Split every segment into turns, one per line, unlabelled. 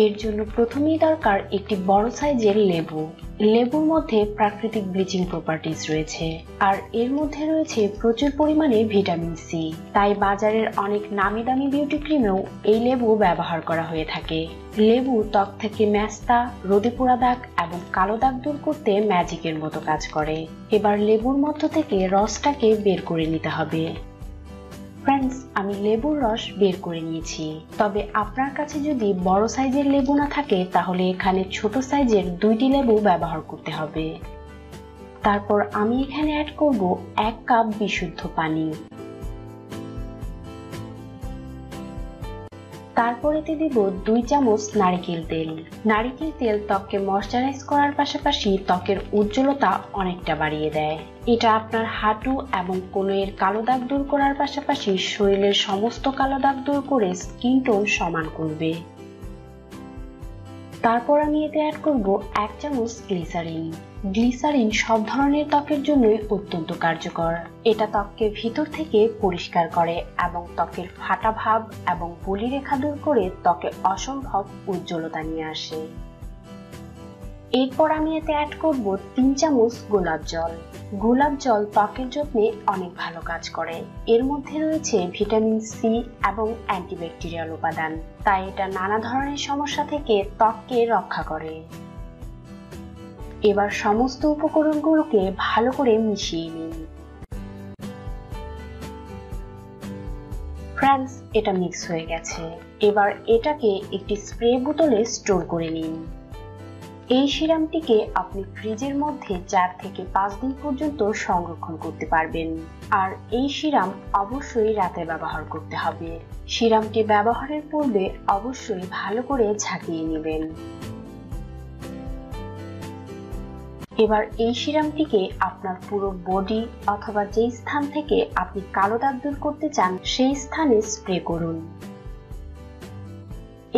এর জন্য প্রথমেই দরকার একটি বড় সাইজের লেবু। লেবুর মধ্যে প্রাকৃতিক ব্লিচিং প্রপার্টিজ রয়েছে, আর এর মধ্যে রয়েছে প্রচুর পরিমাণে ভিটামিন সি। তাই বাজারের অনেক নামি দামি বিউটি ক্রিমেও এই লেবু ব্যবহার করা হয়ে থাকে। লেবু ত্বক থেকে ম্যাস্তা, রোদে পোড়া দাগ এবং কালো দাগ দূর করতে ম্যাজিকের মতো কাজ করে। এবার লেবুর মধ্য থেকে রসটাকে বের করে নিতে হবে। ফ্রেন্ডস, আমি লেবুর রস বের করে নিয়েছি। তবে আপনার কাছে যদি বড় সাইজের লেবু না থাকে তাহলে এখানে ছোট সাইজের 2টি লেবু ব্যবহার করতে হবে। তারপর আমি এখানে অ্যাড করব 1 কাপ বিশুদ্ধ পানি। তারপর এতে দিব 2 চামচ নারকেল তেল। নারকেল তেল ত্বককে ময়শ্চারাইজ করার পাশাপাশি ত্বকের উজ্জ্বলতা অনেকটা বাড়িয়ে দেয়। এটা আপনার হাঁটু এবং কোলয়ের কালো দাগ দূর করার পাশাপাশি শরীরের সমস্ত কালো দাগ দূর করে স্কিন টোন সমান করবে। তারপর আমি এতে অ্যাড করব 1 চামচ গ্লিসারিন। গ্লিসারিন সব ধরনের ত্বকের জন্যই অত্যন্ত কার্যকর। এটা ত্বককে ভিতর থেকে পরিষ্কার করে এবং ত্বকের ফাটা ভাব এবং বলিরেখা দূর করে ত্বকে অসম্ভব উজ্জ্বলতা নিয়ে আসে। এরপর আমি এতে অ্যাড করব 3 চামচ গোলাপ জল। গোলাপ জল ত্বকের যত্নে অনেক ভালো কাজ করে। এর মধ্যে রয়েছে ভিটামিন সি এবং অ্যান্টিব্যাকটেরিয়াল উপাদান, তাই এটা নানা ধরনের সমস্যা থেকে ত্বককে রক্ষা করে। এবার সমস্ত উপকরণগুলোকে ভালো করে মিশিয়ে নিন। ফ্রেন্ডস, এটা মিক্স হয়ে গেছে। এবার এটাকে একটি স্প্রে বোতলে স্টোর করে নিন। এই সিরামটিকে আপনি ফ্রিজের মধ্যে 4 থেকে 5 দিন পর্যন্ত সংরক্ষণ করতে পারবেন। আর এই সিরাম অবশ্যই রাতে ব্যবহার করতে হবে। সিরামটি ব্যবহারের পূর্বে অবশ্যই ভালো করে ঝাঁকিয়ে নেবেন। এবার এই সিরামটিকে আপনার পুরো বডি অথবা যেই স্থান থেকে আপনি কালো দাগ দূর করতে চান সেই স্থানে স্প্রে করুন।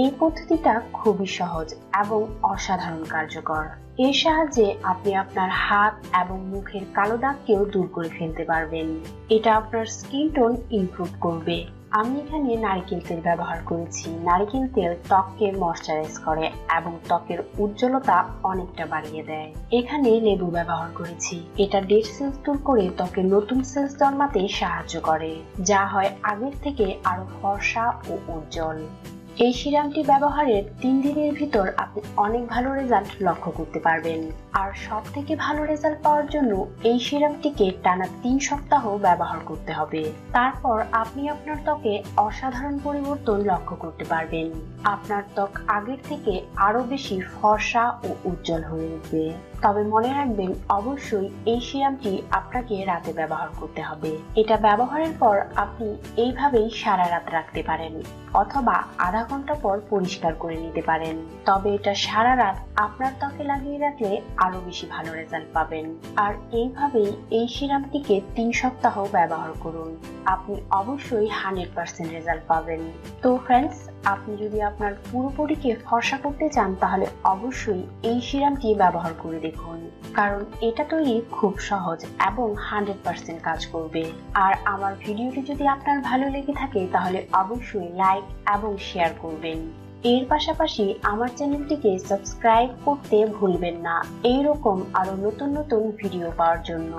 এই পদ্ধতিটা খুবই সহজ এবং অসাধারণ কার্যকর। এর সাহায্যে আপনি আপনার হাত এবং মুখের কালো দাগকেও দূর করে ফেলতে পারবেন। এটা আপনার স্কিন টোন ইমপ্রুভ করবে। আমি এখানে নারকেল তেল ব্যবহার করেছি। নারকেল তেল ত্বককে ময়শ্চারাইজ করে এবং ত্বকের উজ্জ্বলতা অনেকটা বাড়িয়ে দেয়। এখানে লেবু ব্যবহার করেছি। এটা ডেড সেলস দূর করে ত্বকে নতুন সেলস জন্মাতে সাহায্য করে, যা হয় আগের থেকে আরো ফর্সা ও উজ্জ্বল। এই সিরামটি ব্যবহারের 3 দিনের ভিতর আপনি অনেক ভালো রেজাল্ট লক্ষ্য করতে পারবেন। আর সব থেকে ভালো রেজাল্ট পাওয়ার জন্য এই সিরামটিকে টানা 3 সপ্তাহ ব্যবহার করতে হবে। তারপর আপনি আপনার ত্বকে অসাধারণ পরিবর্তন লক্ষ্য করতে পারবেন। আপনার ত্বক আগের থেকে আরো বেশি ফর্সা ও উজ্জ্বল হয়ে উঠবে। তবে মনে রাখবেন, অবশ্যই এই সিরামটি আপনাকে রাতে ব্যবহার করতে হবে। এটা ব্যবহারের পর আপনি এইভাবেই সারা রাত রাখতে পারেন অথবা আধা ঘন্টা পর পরিষ্কার করে নিতে পারেন। তবে এটা সারা রাত আপনার ত্বকে লাগিয়ে রাখলে আরো বেশি ভালো রেজাল্ট পাবেন। আর এইভাবেই এই সিরামটিকে 3 সপ্তাহ ব্যবহার করুন। আপনি অবশ্যই 100% রেজাল্ট পাবেন। তো ফ্রেন্ডস, আপনি যদি আপনার পুরো বডিকে ফর্সা করতে চান তাহলে অবশ্যই এই সিরামটি ব্যবহার করে দেখুন, কারণ এটা তৈরি খুব সহজ এবং 100% কাজ করবে। আর আমার ভিডিওটি যদি আপনার ভালো লেগে থাকে তাহলে অবশ্যই লাইক এবং শেয়ার করবেন। এর পাশাপাশি আমার চ্যানেলটিকে সাবস্ক্রাইব করতে ভুলবেন না এইরকম আরো নতুন নতুন ভিডিও পাওয়ার জন্য।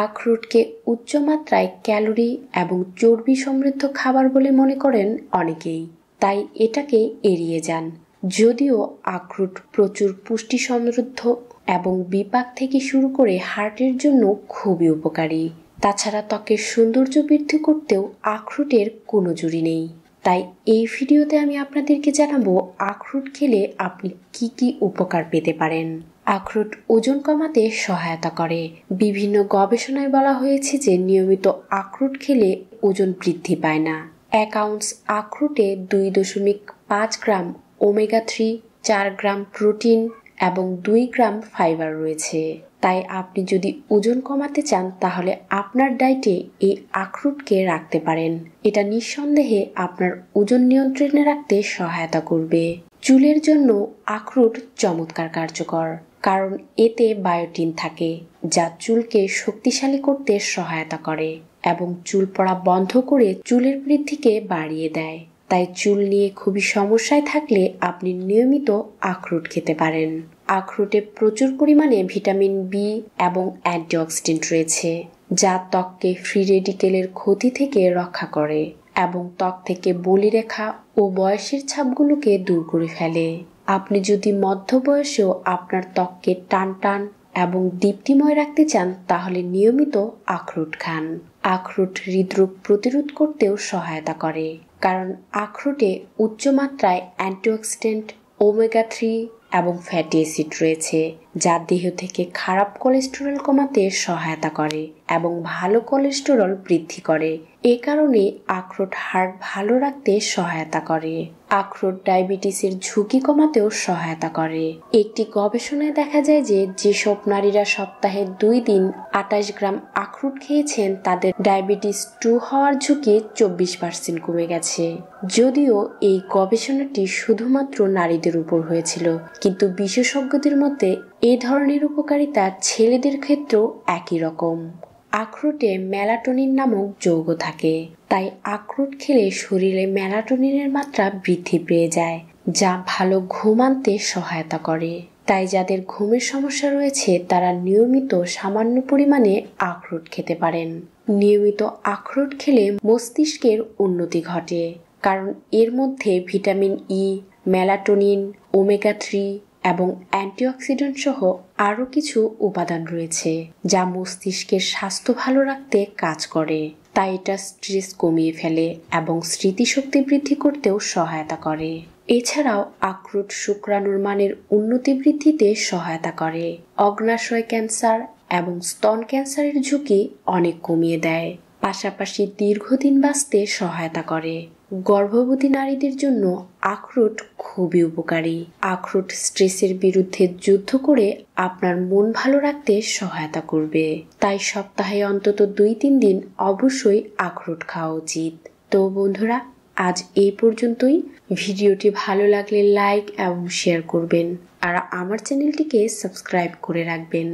আখরোটকে উচ্চ মাত্রায় ক্যালোরি এবং চর্বি সমৃদ্ধ খাবার বলে মনে করেন অনেকেই, তাই এটাকে এড়িয়ে যান। যদিও আখরোট প্রচুর পুষ্টি সমৃদ্ধ এবং বিপাক থেকে শুরু করে হার্টের জন্য খুবই উপকারী। তাছাড়া ত্বকের সৌন্দর্য বৃদ্ধি করতেও আখরোটের কোনো জুড়ি নেই। তাই এই ভিডিওতে আমি আপনাদেরকে জানাবো আখরোট খেলে আপনি কি কি উপকার পেতে পারেন। আখরোট ওজন কমাতে সহায়তা করে। বিভিন্ন গবেষণায় বলা হয়েছে যে নিয়মিত আখরোট খেলে ওজন বৃদ্ধি পায় না। 1 আউন্স আখরোটে 2.5 গ্রাম ওমেগা 3, 4 গ্রাম প্রোটিন এবং 2 গ্রাম ফাইবার রয়েছে। তাই আপনি যদি ওজন কমাতে চান তাহলে আপনার ডায়েটে এই আখরোটকে রাখতে পারেন। এটা নিঃসন্দেহে আপনার ওজন নিয়ন্ত্রণে রাখতে সহায়তা করবে। চুলের জন্য আখরোট চমৎকার কার্যকর, কারণ এতে বায়োটিন থাকে, যা চুলকে শক্তিশালী করতে সহায়তা করে এবং চুল পড়া বন্ধ করে চুলের বৃদ্ধিকে বাড়িয়ে দেয়। তাই চুল নিয়ে খুবই সমস্যায় থাকলে আপনি নিয়মিত আখরোট খেতে পারেন। আখরোটে প্রচুর পরিমাণে ভিটামিন বি এবং অ্যান্টিঅক্সিডেন্ট রয়েছে, যা ত্বককে ফ্রি রেডিকেলের ক্ষতি থেকে রক্ষা করে এবং ত্বক থেকে বলিরেখা ও বয়সের ছাপগুলোকে দূর করে ফেলে। আপনি যদি মধ্য বয়সেও আপনার ত্বককে টান এবং দীপ্তিময় রাখতে চান তাহলে নিয়মিত আখরোট খান। আখরোট হৃদরোগ প্রতিরোধ করতেও সহায়তা করে, কারণ আখরোটে উচ্চমাত্রায় অ্যান্টিঅক্সিডেন্ট, ওমেগা 3 এবং ফ্যাটি অ্যাসিড রয়েছে, যা দেহ থেকে খারাপ কোলেস্টেরল কমাতে সহায়তা করে এবং ভালো কোলেস্টেরল বৃদ্ধি করে। এ কারণে আখরোট হার্ট ভালো রাখতে সহায়তা করে। আখরোট ডায়াবেটিসের ঝুঁকি কমাতেও সহায়তা করে। একটি গবেষণায় দেখা যায় যে যেসব নারীরা সপ্তাহে 2 দিন 28 গ্রাম আখরোট খেয়েছেন তাদের ডায়াবেটিস 2 হওয়ার ঝুঁকি 24% কমে গেছে। যদিও এই গবেষণাটি শুধুমাত্র নারীদের উপর হয়েছিল, কিন্তু বিশেষজ্ঞদের মতে এই ধরনের উপকারিতা ছেলেদের ক্ষেত্রেও একই রকম। আখরোটে মেলাটোনিন নামক যৌগ থাকে, তাই আখরোট খেলে শরীরে মেলাটোনিনের মাত্রা বৃদ্ধি পেয়ে যায়, যা ভালো ঘুম আনতে সহায়তা করে। তাই যাদের ঘুমের সমস্যা রয়েছে তারা নিয়মিত সামান্য পরিমাণে আখরোট খেতে পারেন। নিয়মিত আখরোট খেলে মস্তিষ্কের উন্নতি ঘটে, কারণ এর মধ্যে ভিটামিন ই, মেলাটোনিন, ওমেগা 3 এবং অ্যান্টিঅক্সিডেন্ট সহ আরও কিছু উপাদান রয়েছে, যা মস্তিষ্কের স্বাস্থ্য ভালো রাখতে কাজ করে। তাই এটা স্ট্রেস কমিয়ে ফেলে এবং স্মৃতিশক্তি বৃদ্ধি করতেও সহায়তা করে। এছাড়াও আখরোট শুক্রাণুর মানের উন্নতি বৃদ্ধিতে সহায়তা করে, অগ্ন্যাশয় ক্যান্সার এবং স্তন ক্যান্সারের ঝুঁকি অনেক কমিয়ে দেয়, পাশাপাশি দীর্ঘদিন বাঁচতে সহায়তা করে। গর্ভবতী নারীদের জন্য আখরোট খুবই উপকারী। আখরোট স্ট্রেসের বিরুদ্ধে যুদ্ধ করে আপনার মন ভালো রাখতে সহায়তা করবে। তাই সপ্তাহে অন্তত 2-3 দিন অবশ্যই আখরোট খাওয়া উচিত। তো বন্ধুরা, আজ এই পর্যন্তই। ভিডিওটি ভালো লাগলে লাইক এবং শেয়ার করবেন আর আমার চ্যানেলটিকে সাবস্ক্রাইব করে রাখবেন।